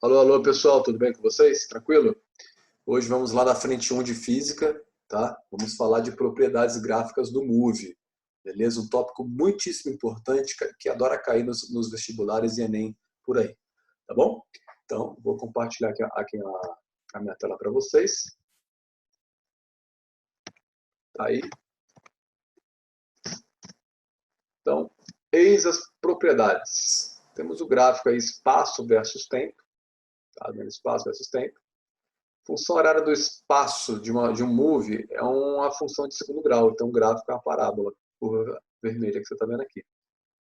Alô, alô, pessoal, tudo bem com vocês? Tranquilo? Hoje vamos lá na frente 1 de física, tá? Vamos falar de propriedades gráficas do MOVE, beleza? Um tópico muitíssimo importante que adora cair nos vestibulares e Enem por aí, tá bom? Então, vou compartilhar aqui a minha tela para vocês. Tá aí? Então, eis as propriedades. Temos o gráfico aí, espaço versus tempo, tá? Espaço versus tempo. Função horária do espaço de um MOVE é uma função de segundo grau, então o gráfico é uma parábola, curva vermelha que você está vendo aqui.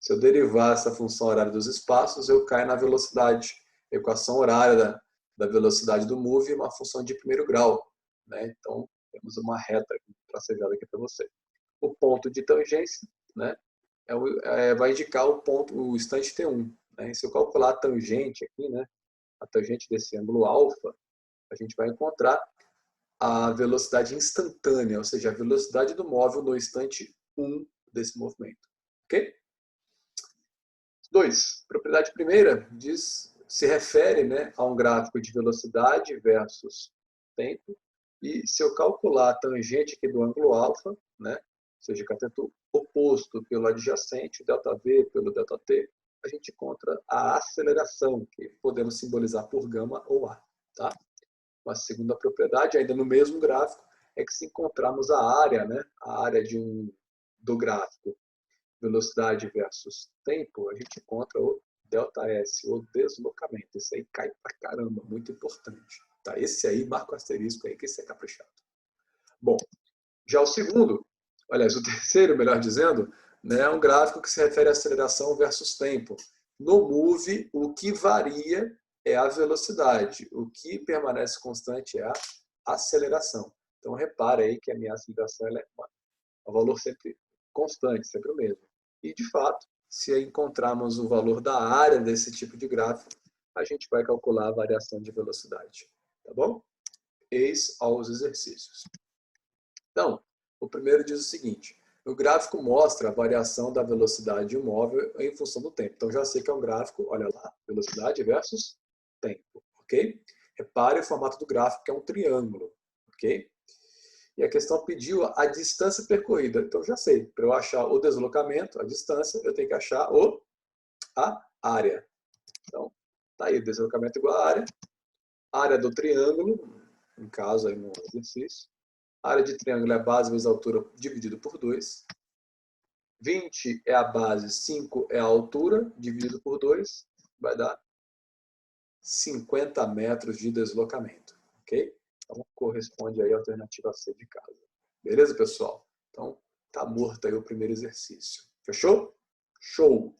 Se eu derivar essa função horária dos espaços, eu caio na velocidade. Equação horária da velocidade do MOVE é uma função de primeiro grau, né? Então, temos uma reta tracejada aqui para você. O ponto de tangência, né, vai indicar o ponto, o instante T1. Né? Se eu calcular a tangente aqui, né, a tangente desse ângulo alfa, a gente vai encontrar a velocidade instantânea, ou seja, a velocidade do móvel no instante 1 desse movimento. Ok? 2. Propriedade primeira se refere, né, a um gráfico de velocidade versus tempo, e se eu calcular a tangente aqui do ângulo alfa, né, ou seja, cateto oposto pelo adjacente, ΔV pelo ΔT, a gente encontra a aceleração, que podemos simbolizar por gama ou A. Tá? A segunda propriedade, ainda no mesmo gráfico, é que se encontrarmos a área, né, a área do gráfico, velocidade versus tempo, a gente encontra o ΔS, o deslocamento. Esse aí cai pra caramba, muito importante. Tá? Esse aí, marca o asterisco aí, que esse é caprichado. Bom, já o segundo, aliás, o terceiro, melhor dizendo, né, é um gráfico que se refere à aceleração versus tempo. No MOVE, o que varia é a velocidade. O que permanece constante é a aceleração. Então, repare aí que a minha aceleração é um valor sempre constante, sempre o mesmo. E, de fato, se encontrarmos o valor da área desse tipo de gráfico, a gente vai calcular a variação de velocidade. Tá bom? Eis aos exercícios. Então, o primeiro diz o seguinte: o gráfico mostra a variação da velocidade de um móvel em função do tempo. Então, já sei que é um gráfico, olha lá, velocidade versus tempo, ok? Repare o formato do gráfico, que é um triângulo, ok? E a questão pediu a distância percorrida. Então, já sei, para eu achar o deslocamento, a distância, eu tenho que achar a área. Então, tá aí, deslocamento igual a área do triângulo, em caso aí no exercício. A área de triângulo é a base vezes a altura dividido por 2. 20 é a base, 5 é a altura, dividido por 2, vai dar 50 metros de deslocamento. Ok? Então, corresponde aí à alternativa C de casa. Beleza, pessoal? Então, tá morto aí o primeiro exercício. Fechou? Show!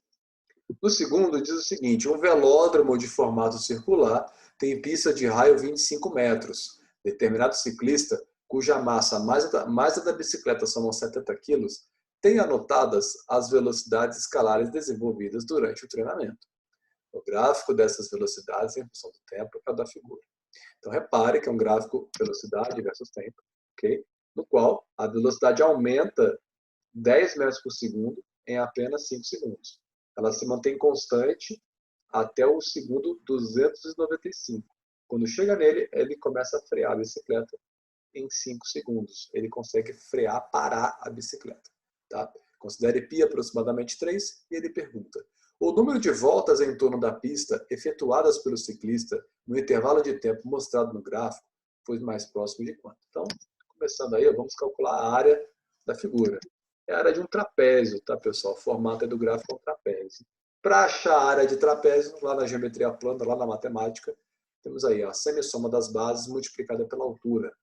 No segundo, diz o seguinte: um velódromo de formato circular tem pista de raio 25 metros. Determinado ciclista, cuja massa mais a da bicicleta somam 70 quilos, tem anotadas as velocidades escalares desenvolvidas durante o treinamento. O gráfico dessas velocidades em função do tempo é o da figura. Então, repare que é um gráfico velocidade versus tempo, okay? No qual a velocidade aumenta 10 metros por segundo em apenas 5 segundos. Ela se mantém constante até o segundo 295. Quando chega nele, ele começa a frear a bicicleta em 5 segundos. Ele consegue frear, parar a bicicleta. Tá? Considere π aproximadamente 3 e ele pergunta: o número de voltas em torno da pista efetuadas pelo ciclista no intervalo de tempo mostrado no gráfico foi mais próximo de quanto? Então, começando aí, vamos calcular a área da figura. É a área de um trapézio, tá, pessoal? O formato do gráfico é um trapézio. Para achar a área de trapézio, lá na geometria plana, lá na matemática, temos aí a semissoma das bases multiplicada pela altura.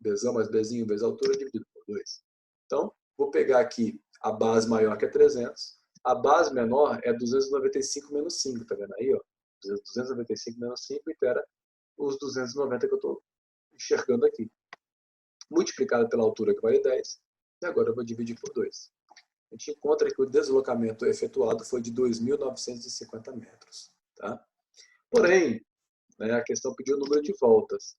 Bzão mais Bzinho vezes a altura dividido por 2. Então, vou pegar aqui a base maior, que é 300. A base menor é 295 menos 5, tá vendo aí? Ó? 295 menos 5 itera os 290 que eu estou enxergando aqui. Multiplicado pela altura, que vale 10. E agora eu vou dividir por 2. A gente encontra que o deslocamento efetuado foi de 2.950 metros. Tá? Porém, né, a questão pediu o número de voltas.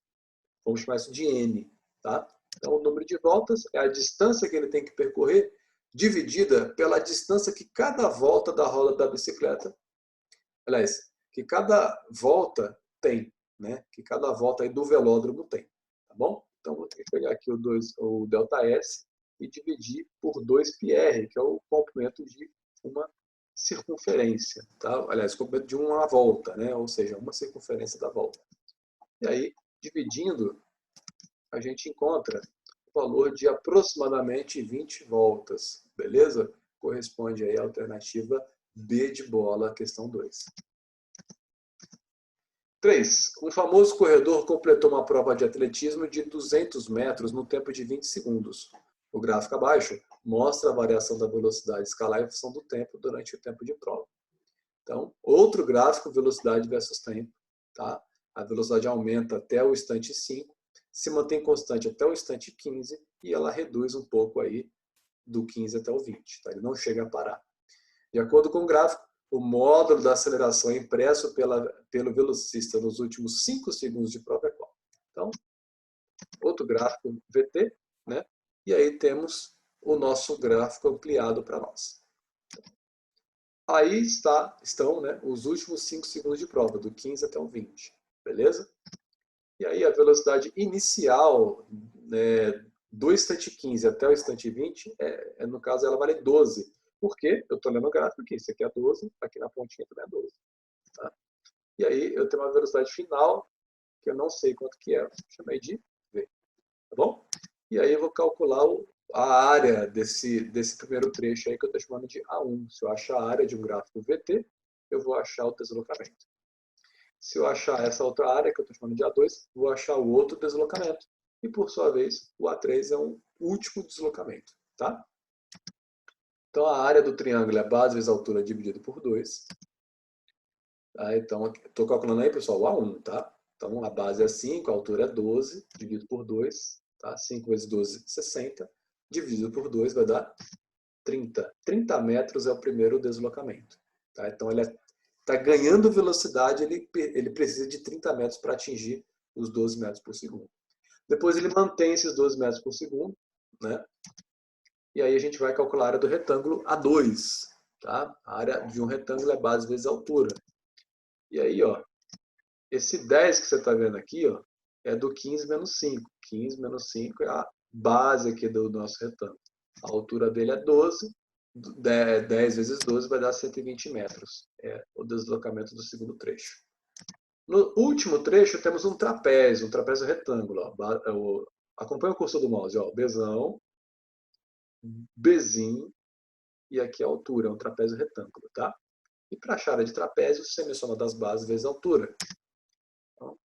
Vamos chamar isso de N. Tá? Então, o número de voltas é a distância que ele tem que percorrer dividida pela distância que cada volta da roda da bicicleta, aliás, que cada volta tem, né? Que cada volta aí do velódromo tem, tá bom? Então, vou ter que pegar aqui o ΔS e dividir por 2πr, que é o comprimento de uma circunferência, tá? Aliás, o comprimento de uma volta, né? Ou seja, uma circunferência da volta. E aí, dividindo, a gente encontra o valor de aproximadamente 20 voltas, beleza? Corresponde aí à alternativa B de bola, questão 2. 3. Um famoso corredor completou uma prova de atletismo de 200 metros no tempo de 20 segundos. O gráfico abaixo mostra a variação da velocidade escalar em função do tempo durante o tempo de prova. Então, outro gráfico, velocidade versus tempo. Tá? A velocidade aumenta até o instante 5, se mantém constante até o instante 15 e ela reduz um pouco aí do 15 até o 20. Tá? Ele não chega a parar. De acordo com o gráfico, o módulo da aceleração impresso pelo velocista nos últimos 5 segundos de prova é qual? Então, outro gráfico VT, né? E aí temos o nosso gráfico ampliado para nós. Aí estão, né, os últimos 5 segundos de prova, do 15 até o 20, beleza? E aí a velocidade inicial, né, do instante 15 até o instante 20, no caso ela vale 12. Por quê? Eu estou lendo o gráfico aqui, esse aqui é 12, aqui na pontinha também é 12. Tá? E aí eu tenho uma velocidade final, que eu não sei quanto que é, chamei de V. Tá bom? E aí eu vou calcular a área desse primeiro trecho aí que eu estou chamando de A1. Se eu achar a área de um gráfico VT, eu vou achar o deslocamento. Se eu achar essa outra área, que eu estou chamando de A2, vou achar o outro deslocamento. E, por sua vez, o A3 é um último deslocamento. Tá? Então, a área do triângulo é a base vezes a altura dividido por 2. Tá? Então, estou calculando aí, pessoal, o A1. Tá? Então, a base é 5, a altura é 12, dividido por 2. Tá? 5 vezes 12, 60. Dividido por 2 vai dar 30. 30 metros é o primeiro deslocamento. Tá? Então, ele está ganhando velocidade, ele precisa de 30 metros para atingir os 12 metros por segundo. Depois ele mantém esses 12 metros por segundo, né? E aí a gente vai calcular a área do retângulo A2. Tá? A área de um retângulo é base vezes a altura. E aí, ó, esse 10 que você está vendo aqui, ó, é do 15 menos 5. 15 menos 5 é a base aqui do nosso retângulo. A altura dele é 12. 10 vezes 12 vai dar 120 metros. É o deslocamento do segundo trecho. No último trecho temos um trapézio retângulo. Ó. Acompanha o cursor do mouse. Ó. Bzão, Bzinho e aqui a altura. É um trapézio retângulo. Tá? E para achar a área de trapézio, semi-soma das bases vezes a altura. Então,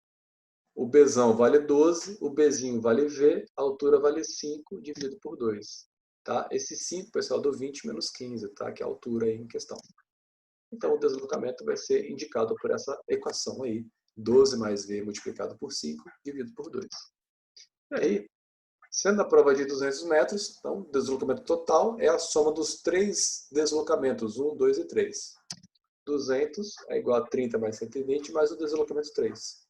o Bzão vale 12, o Bzinho vale V, a altura vale 5 dividido por 2. Tá? Esse 5, pessoal, do 20 menos 15, tá? Que é a altura aí em questão. Então, o deslocamento vai ser indicado por essa equação aí. 12 mais V multiplicado por 5, dividido por 2. E aí, sendo a prova de 200 metros, então, o deslocamento total é a soma dos 3 deslocamentos, 1, 2 e 3. 200 é igual a 30 mais 120, mais o deslocamento 3.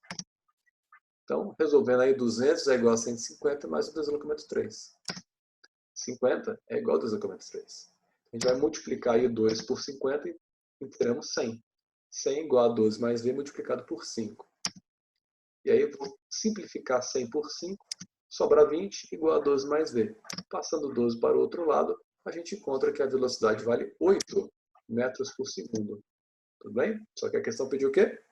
Então, resolvendo aí, 200 é igual a 150 mais o deslocamento 3. 50 é igual ao deslocamento 3. A gente vai multiplicar aí 2 por 50 e teremos 100. 100 igual a 12 mais V multiplicado por 5. E aí eu vou simplificar 100 por 5, sobra 20 igual a 12 mais V. Passando 12 para o outro lado, a gente encontra que a velocidade vale 8 metros por segundo. Tudo bem? Só que a questão pediu o quê?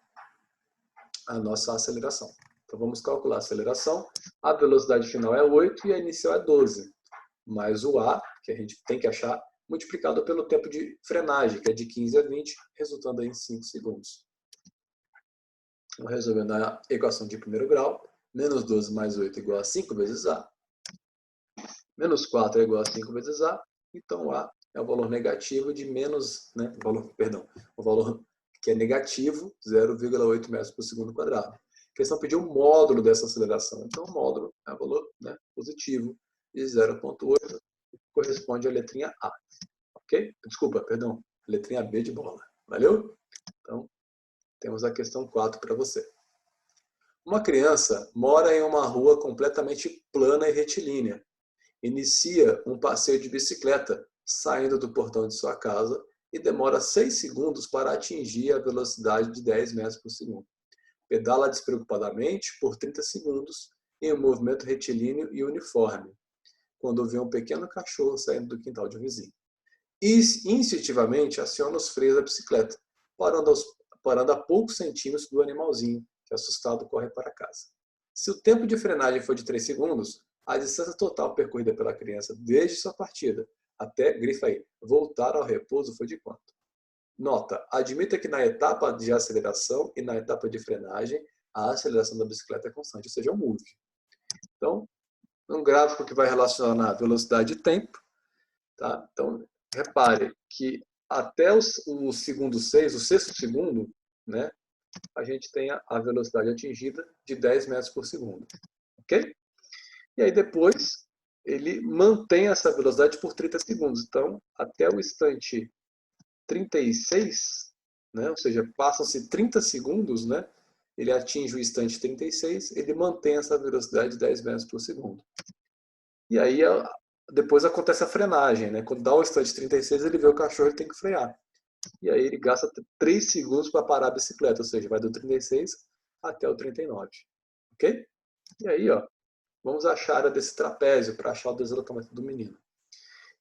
A nossa aceleração. Então vamos calcular a aceleração. A velocidade final é 8 e a inicial é 12. Mais o A, que a gente tem que achar, multiplicado pelo tempo de frenagem, que é de 15 a 20, resultando em 5 segundos. Então, resolvendo a equação de primeiro grau, menos 12 mais 8 igual a 5 vezes A. Menos 4 é igual a 5 vezes A. Então, A é o valor negativo de menos, né, o valor que é negativo, 0,8 metros por segundo quadrado. A questão pediu o módulo dessa aceleração. Então, o módulo é o valor, né, positivo de 0,8, corresponde à letrinha A. Ok? Desculpa, perdão. Letrinha B de bola. Valeu? Então, temos a questão 4 para você. Uma criança mora em uma rua completamente plana e retilínea. Inicia um passeio de bicicleta, saindo do portão de sua casa e demora 6 segundos para atingir a velocidade de 10 metros por segundo. Pedala despreocupadamente por 30 segundos em um movimento retilíneo e uniforme, quando vê um pequeno cachorro saindo do quintal de um vizinho. E instintivamente aciona os freios da bicicleta, parando a poucos centímetros do animalzinho, que assustado corre para casa. Se o tempo de frenagem for de 3 segundos, a distância total percorrida pela criança desde sua partida até, grifa aí, voltar ao repouso foi de quanto? Nota, admita que na etapa de aceleração e na etapa de frenagem, a aceleração da bicicleta é constante, ou seja, é um move. Então, um gráfico que vai relacionar a velocidade e tempo. Tá? Então, repare que até o segundo 6, o sexto segundo, né, a gente tem a velocidade atingida de 10 metros por segundo. Ok? E aí depois ele mantém essa velocidade por 30 segundos. Então, até o instante 36, né, ou seja, passam-se 30 segundos, né, ele atinge o instante 36, ele mantém essa velocidade de 10 metros por segundo. E aí depois acontece a frenagem, né? Quando dá o instante 36, ele vê o cachorro e tem que frear. E aí ele gasta 3 segundos para parar a bicicleta, ou seja, vai do 36 até o 39. Ok? E aí, ó, vamos achar a área desse trapézio para achar o deslocamento do menino.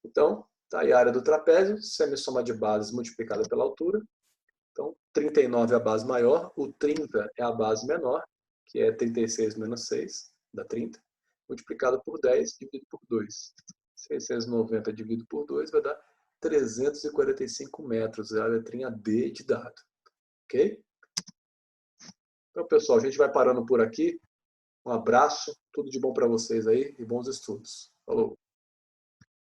Então, tá aí a área do trapézio, semissoma de bases multiplicada pela altura. Então, 39 é a base maior, o 30 é a base menor, que é 36 menos 6, dá 30, multiplicado por 10, dividido por 2. 690 dividido por 2 vai dar 345 metros, é a letrinha D de dado. Ok? Então, pessoal, a gente vai parando por aqui. Um abraço, tudo de bom para vocês aí e bons estudos. Falou!